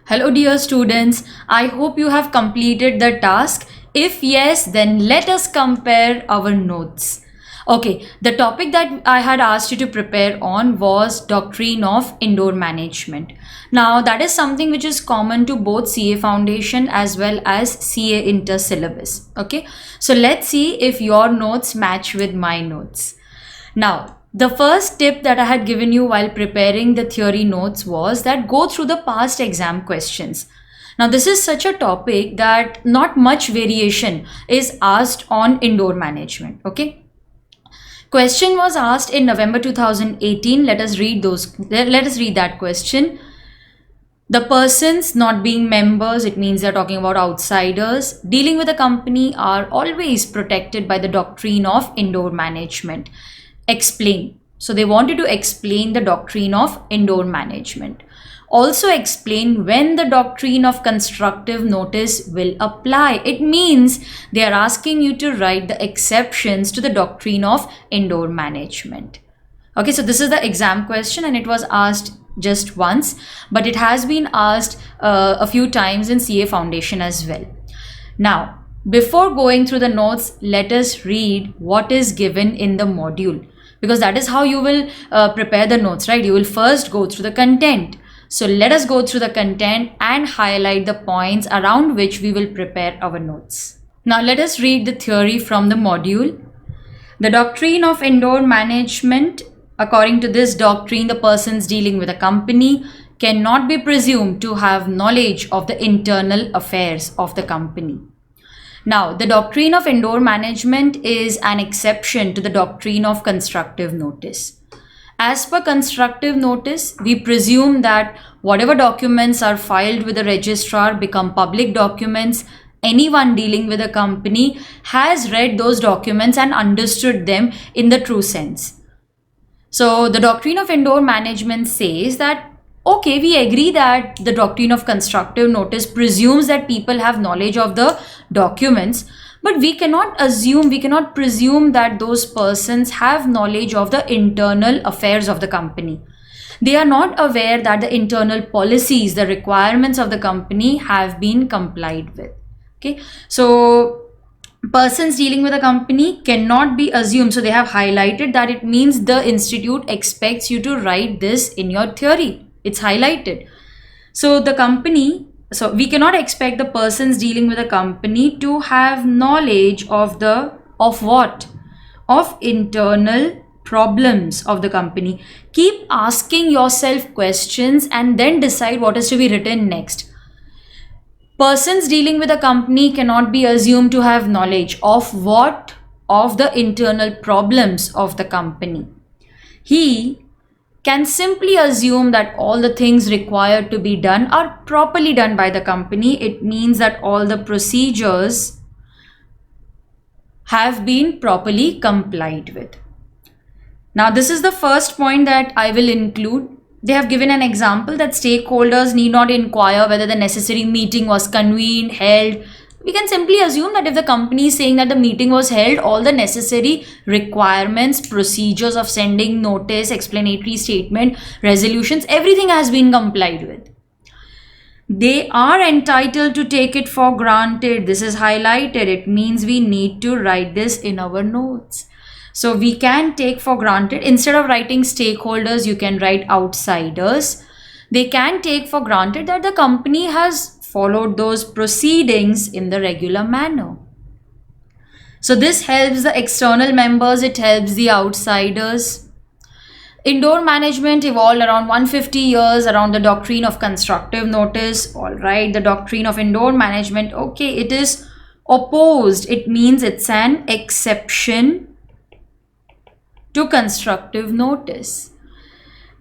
Hello dear students, I hope you have completed the task. If yes, then let us compare our notes. Okay, the topic that I had asked you to prepare on was Doctrine of Indoor Management. Now that is something which is common to both CA Foundation as well as CA Inter syllabus. Okay, so let's see if your notes match with my notes. Now, the first tip that I had given you while preparing the theory notes was that go through the past exam questions. Now, this is such a topic that not much variation is asked on indoor management. Okay. Question was asked in November 2018. Let us read that question. The persons not being members, it means they're talking about outsiders, dealing with a company are always protected by the doctrine of indoor management. Explain. So they wanted to explain the doctrine of indoor management. Also explain when the doctrine of constructive notice will apply. It means they are asking you to write the exceptions to the doctrine of indoor management. Okay, so this is the exam question and it was asked just once, but it has been asked a few times in CA Foundation as well. Now, before going through the notes, let us read what is given in the module, because that is how you will prepare the notes, right? You will first go through the content. So let us go through the content and highlight the points around which we will prepare our notes. Now let us read the theory from the module. The doctrine of indoor management. According to this doctrine, the persons dealing with a company cannot be presumed to have knowledge of the internal affairs of the company. Now, the doctrine of indoor management is an exception to the doctrine of constructive notice. As per constructive notice, we presume that whatever documents are filed with the registrar become public documents. Anyone dealing with a company has read those documents and understood them in the true sense. So the doctrine of indoor management says that, okay, we agree that the doctrine of constructive notice presumes that people have knowledge of the documents, but we cannot presume that those persons have knowledge of the internal affairs of the company. They are not aware that the internal policies, the requirements of the company have been complied with. Okay, so persons dealing with a company cannot be assumed. So they have highlighted that it means the institute expects you to write this in your theory. It's highlighted. So we cannot expect the persons dealing with a company to have knowledge of what? Of internal problems of the company. Keep asking yourself questions and then decide what is to be written next. Persons dealing with a company cannot be assumed to have knowledge of what? Of the internal problems of the company. He can simply assume that all the things required to be done are properly done by the company. It means that all the procedures have been properly complied with. Now, this is the first point that I will include. They have given an example that stakeholders need not inquire whether the necessary meeting was convened, held. We can simply assume that if the company is saying that the meeting was held, all the necessary requirements, procedures of sending notice, explanatory statement, resolutions, everything has been complied with. They are entitled to take it for granted. This is highlighted. It means we need to write this in our notes. So we can take for granted, instead of writing stakeholders, you can write outsiders. They can take for granted that the company has followed those proceedings in the regular manner. So this helps the external members, it helps the outsiders. Indoor management evolved around 150 years around the doctrine of constructive notice. All right, the doctrine of indoor management, okay, it is opposed. It means it's an exception to constructive notice.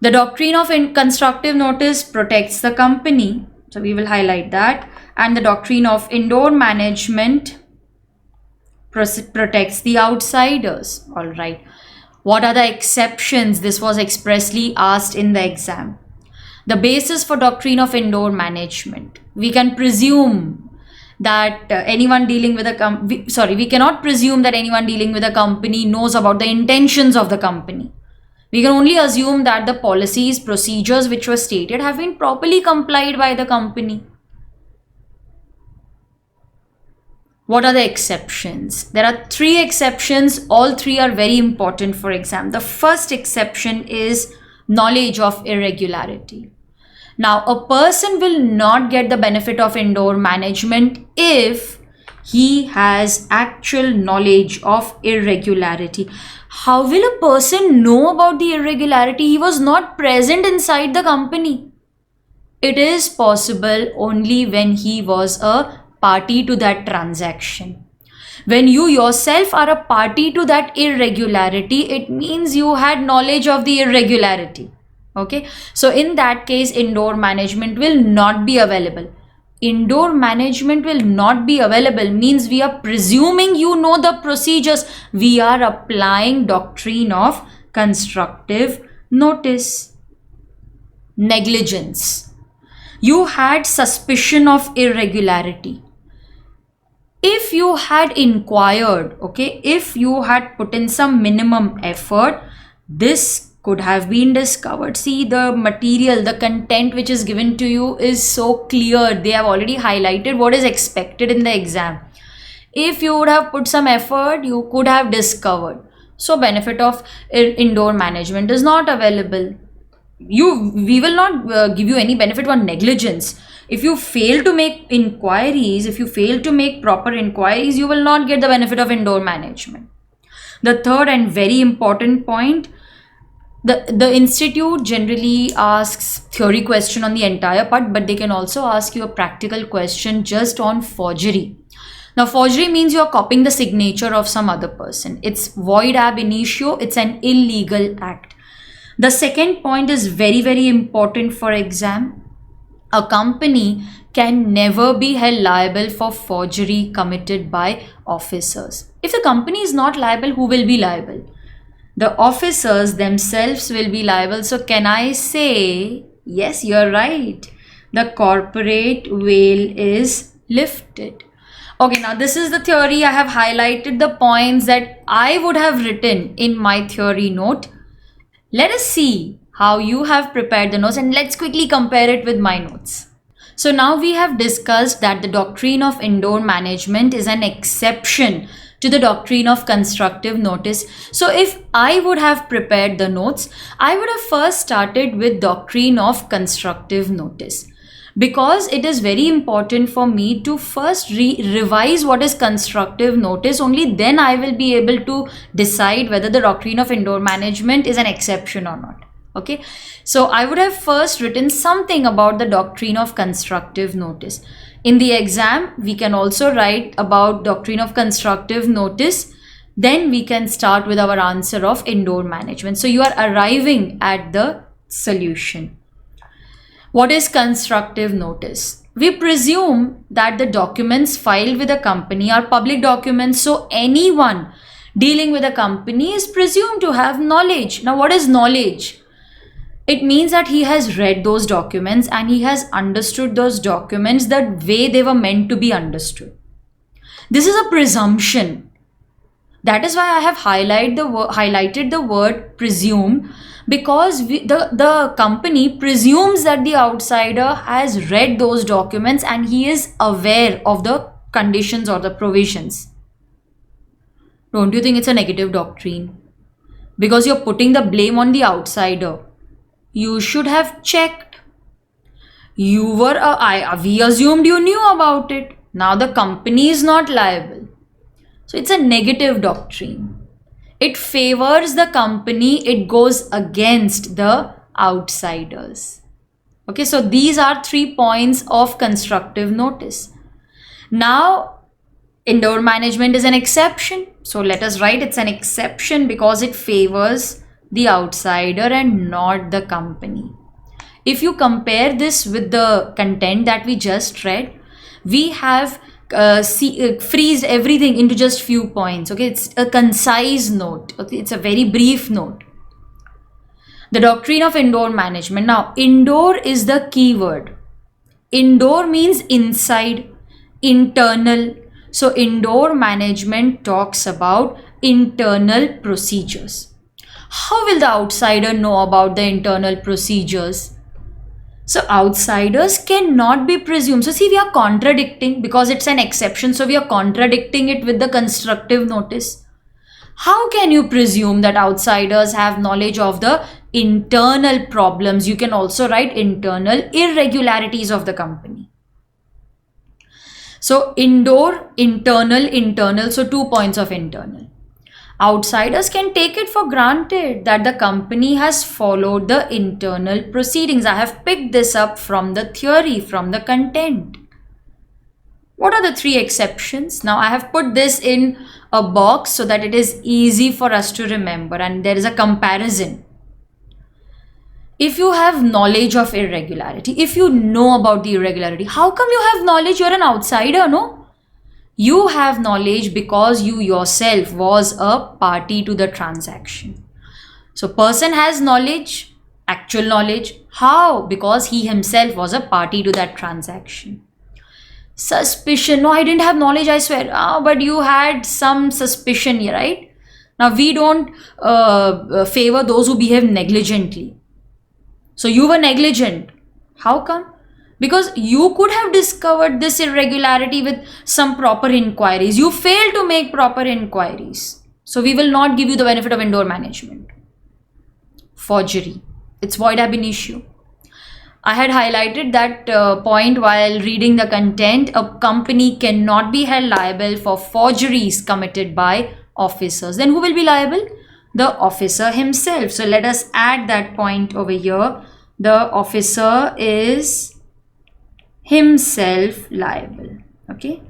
The doctrine of constructive notice protects the company. So we will highlight that. And the doctrine of indoor management protects the outsiders. All right. What are the exceptions? This was expressly asked in the exam. The basis for doctrine of indoor management. We can presume that anyone dealing with we cannot presume that anyone dealing with a company knows about the intentions of the company. We can only assume that the policies, procedures which were stated have been properly complied by the company. What are the exceptions? There are 3 exceptions. All 3 are very important for exam. The first exception is knowledge of irregularity. Now, a person will not get the benefit of indoor management if he has actual knowledge of irregularity. How will a person know about the irregularity? He was not present inside the company. It is possible only when he was a party to that transaction. When you yourself are a party to that irregularity, it means you had knowledge of the irregularity. Okay, so in that case, indoor management will not be available. Indoor management will not be available means we are presuming you know the procedures. We are applying doctrine of constructive notice. Negligence. You had suspicion of irregularity. If you had inquired, okay, if you had put in some minimum effort, this could have been discovered. See, the material, the content which is given to you is so clear. They have already highlighted what is expected in the exam. If you would have put some effort, you could have discovered. So benefit of indoor management is not available. We will not give you any benefit on negligence. If you fail to make inquiries, if you fail to make proper inquiries, you will not get the benefit of indoor management. The third and very important point, the institute generally asks theory question on the entire part, but they can also ask you a practical question just on forgery. Now, forgery means you're copying the signature of some other person. It's void ab initio. It's an illegal act. The second point is very, very important for exam. A company can never be held liable for forgery committed by officers. If the company is not liable, who will be liable? The officers themselves will be liable. So can I say, yes, you're right. The corporate veil is lifted. Okay, now this is the theory. I have highlighted the points that I would have written in my theory note. Let us see how you have prepared the notes and let's quickly compare it with my notes. So now we have discussed that the doctrine of indoor management is an exception to the doctrine of constructive notice. So if I would have prepared the notes, I would have first started with doctrine of constructive notice, because it is very important for me to first revise what is constructive notice. Only then I will be able to decide whether the doctrine of indoor management is an exception or not. Okay, so I would have first written something about the doctrine of constructive notice. In the exam, we can also write about doctrine of constructive notice. Then we can start with our answer of indoor management. So you are arriving at the solution. What is constructive notice? We presume that the documents filed with a company are public documents. So anyone dealing with a company is presumed to have knowledge. Now, what is knowledge? It means that he has read those documents and he has understood those documents the way they were meant to be understood. This is a presumption. That is why I have highlighted the word presume, because the company presumes that the outsider has read those documents and he is aware of the conditions or the provisions. Don't you think it's a negative doctrine? Because you're putting the blame on the outsider. You should have checked. We assumed you knew about it. Now the company is not liable. So it's a negative doctrine. It favors the company. It goes against the outsiders. Okay, so these are 3 points of constructive notice. Now, indoor management is an exception. So let us write it's an exception because it favors the outsider and not the company. If you compare this with the content that we just read, we have freezed everything into just few points. Okay, it's a concise note. Okay, it's a very brief note. The doctrine of indoor management. Now, indoor is the key word. Indoor means inside, internal. So indoor management talks about internal procedures. How will the outsider know about the internal procedures? So outsiders cannot be presumed. So see, we are contradicting because it's an exception. So we are contradicting it with the constructive notice. How can you presume that outsiders have knowledge of the internal problems? You can also write internal irregularities of the company. So indoor, internal. So 2 points of internal. Outsiders can take it for granted that the company has followed the internal proceedings. I have picked this up from the theory, from the content. What are the 3 exceptions? Now I have put this in a box so that it is easy for us to remember, and there is a comparison. If you have knowledge of irregularity, if you know about the irregularity, how come you have knowledge? You're an outsider, no? You have knowledge because you yourself was a party to the transaction. So person has knowledge, actual knowledge. How? Because he himself was a party to that transaction. Suspicion. No, I didn't have knowledge, I swear. But you had some suspicion here, right? Now we don't favor those who behave negligently. So you were negligent. How come? Because you could have discovered this irregularity with some proper inquiries. You failed to make proper inquiries. So we will not give you the benefit of indoor management. Forgery. It's void ab initio. I had highlighted that point while reading the content. A company cannot be held liable for forgeries committed by officers. Then who will be liable? The officer himself. So let us add that point over here. The officer is himself liable. Okay.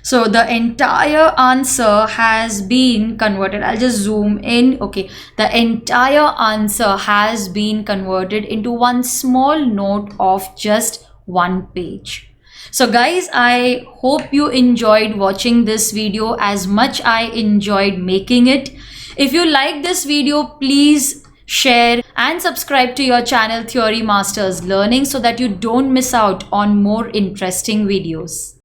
So the entire answer has been converted. I'll just zoom in. Okay. The entire answer has been converted into one small note of just 1 page. So guys, I hope you enjoyed watching this video as much I enjoyed making it. If you like this video, please share and subscribe to your channel Theory Masters Learning so that you don't miss out on more interesting videos.